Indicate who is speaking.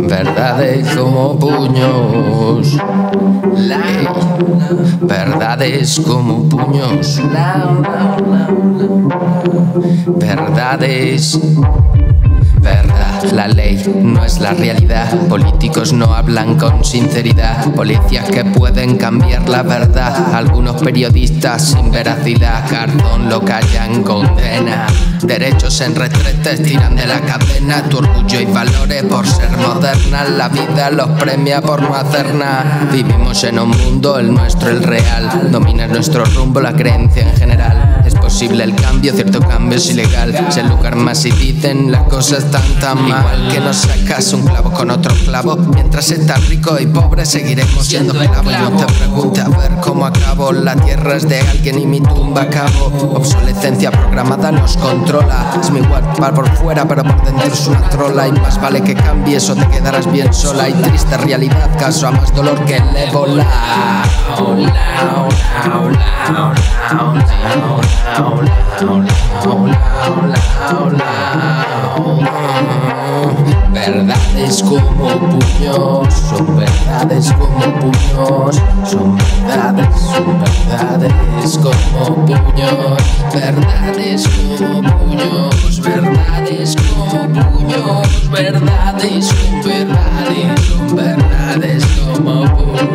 Speaker 1: Verdades como puños, verdades como puños, verdades. Verdad, la ley no es la realidad. Políticos no hablan con sinceridad. Policías que pueden cambiar la verdad. Algunos periodistas sin veracidad. Garzón lo callan, condena. Derechos en retretes tiran de la cadena. Tu orgullo y valores por ser modernas. La vida los premia por no hacer nada. Vivimos en un mundo, el nuestro, el real. Domina nuestro rumbo, la creencia en general. Es posible el cambio, cierto cambio es ilegal. Se lucran más si dicen las cosas tan mal. Igual que no sacas un clavo con otro clavo. Mientras estás rico y pobre seguiremos siendo esclavos. Y no te preguntes a ver cómo acabo. La tierra es de alguien y mi tumba acabo. Obsolescencia programada nos controla. Es mi guapa por fuera pero por dentro es una trola. Y más vale que cambies o te quedarás bien sola. Y triste realidad, caso a más dolor que el ébola. Verdades como puños, son verdades como puños, son verdades como puños, verdades como puños, verdades como puños, verdades son verdades como puños.